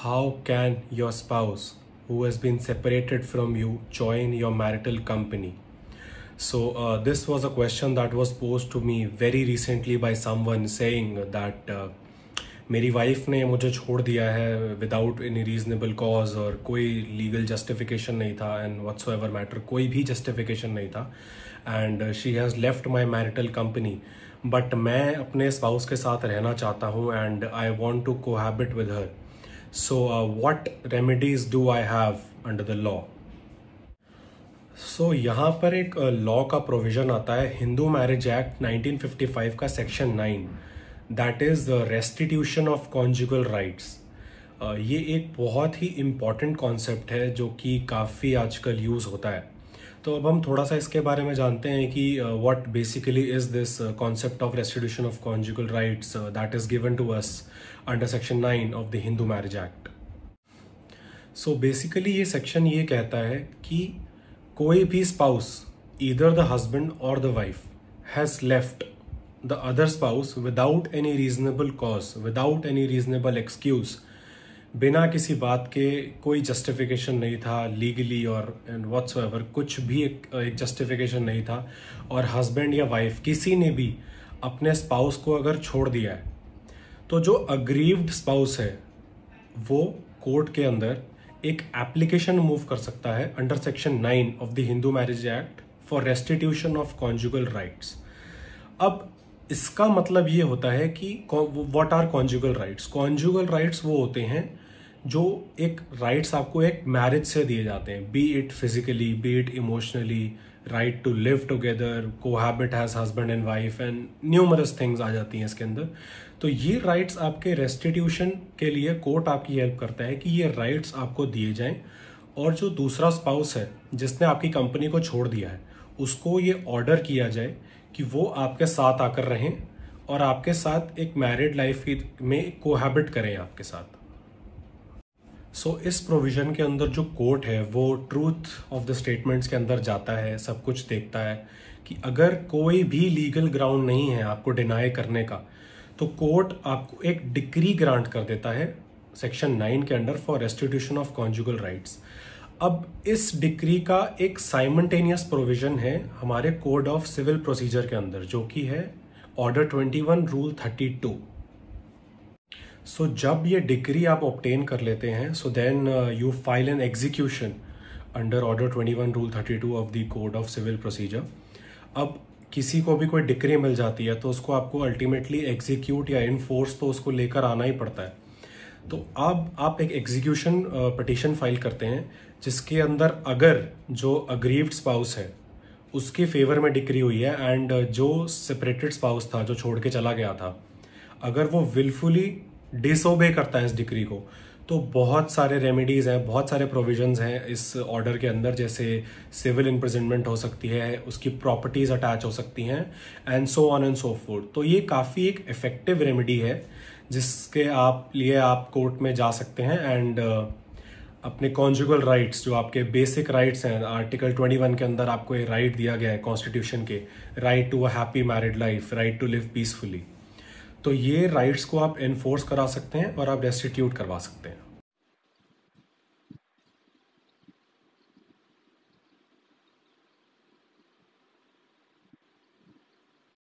How can your spouse who has been separated from you join your marital company? So this was a question that was posed to me very recently by someone saying that मेरी wife ने मुझे छोड़ दिया है without any reasonable cause और कोई legal justification नहीं था एंड व्हाट्सोएवर मैटर, कोई भी जस्टिफिकेशन नहीं था and she has left my marital company, but मैं अपने स्पाउस के साथ रहना चाहता हूँ and I want to cohabit with her. So what remedies do I have under the law? So यहाँ पर एक लॉ का प्रोविज़न आता है, हिंदू मैरिज एक्ट 1955 का section 9, that is restitution of conjugal rights. ये एक बहुत ही इम्पॉर्टेंट कॉन्सेप्ट है जो कि काफ़ी आजकल यूज़ होता है. तो अब हम थोड़ा सा इसके बारे में जानते हैं कि what basically is this concept of restitution of conjugal rights that is given to us under section 9 of the Hindu marriage act. So basically ये सेक्शन ये कहता है कि कोई भी स्पाउस, ईदर द हस्बैंड और the wife, has left the other spouse without any reasonable cause, without any reasonable excuse, बिना किसी बात के, कोई जस्टिफिकेशन नहीं था लीगली और व्हाट्सएवर, कुछ भी एक जस्टिफिकेशन नहीं था, और हस्बैंड या वाइफ किसी ने भी अपने स्पाउस को अगर छोड़ दिया है, तो जो अग्रीव्ड स्पाउस है वो कोर्ट के अंदर एक एप्लीकेशन मूव कर सकता है under section 9 of the Hindu marriage act for restitution of conjugal rights. अब इसका मतलब ये होता है कि what are conjugal rights? Conjugal rights वो होते हैं जो एक राइट्स आपको एक मैरिज से दिए जाते हैं, be it physically, be it emotionally, right to live together, cohabit as husband and wife and numerous things आ जाती हैं इसके अंदर. तो ये राइट्स आपके रेस्टिट्यूशन के लिए कोर्ट आपकी हेल्प करता है कि ये राइट्स आपको दिए जाएं, और जो दूसरा स्पाउस है जिसने आपकी कंपनी को छोड़ दिया है उसको ये ऑर्डर किया जाए कि वो आपके साथ आकर रहें और आपके साथ एक मैरिड लाइफ में कोहैबिट करें आपके साथ. सो इस प्रोविज़न के अंदर जो कोर्ट है वो ट्रूथ ऑफ द स्टेटमेंट्स के अंदर जाता है, सब कुछ देखता है कि अगर कोई भी लीगल ग्राउंड नहीं है आपको डिनाई करने का, तो कोर्ट आपको एक डिक्री ग्रांट कर देता है सेक्शन 9 के under for restitution of conjugal rights. अब इस डिक्री का एक साइमल्टेनियस प्रोविजन है हमारे कोड ऑफ सिविल प्रोसीजर के अंदर, जो कि है ऑर्डर 21 रूल 32. सो जब ये डिक्री आप ऑब्टेन कर लेते हैं, so then you file an execution under order 21 rule 32 of the code of civil procedure. अब किसी को भी कोई डिक्री मिल जाती है तो उसको आपको अल्टीमेटली एग्जीक्यूट या इनफोर्स तो उसको लेकर आना ही पड़ता है. तो अब आप एक एग्जीक्यूशन पिटीशन फाइल करते हैं जिसके अंदर अगर जो अग्रीव्ड स्पाउस है उसके फेवर में डिक्री हुई है एंड जो सेपरेटेड स्पाउस था, जो छोड़ के चला गया था, अगर वो विलफुली डिसोबे करता है इस डिक्री को, तो बहुत सारे रेमेडीज़ हैं, बहुत सारे प्रोविजंस हैं इस ऑर्डर के अंदर, जैसे सिविल इम्प्रिजनमेंट हो सकती है, उसकी प्रॉपर्टीज़ अटैच हो सकती हैं and so on and so fourth. तो ये काफ़ी एक इफेक्टिव रेमेडी है जिसके लिए आप कोर्ट में जा सकते हैं एंड अपने कॉन्जुगल राइट्स, जो आपके बेसिक राइट्स हैं, आर्टिकल 21 के अंदर आपको ये राइट दिया गया है कॉन्स्टिट्यूशन के, right to a happy married life, right to live peacefully, तो ये राइट्स को आप एनफोर्स करा सकते हैं और आप रेस्टिट्यूट करवा सकते हैं.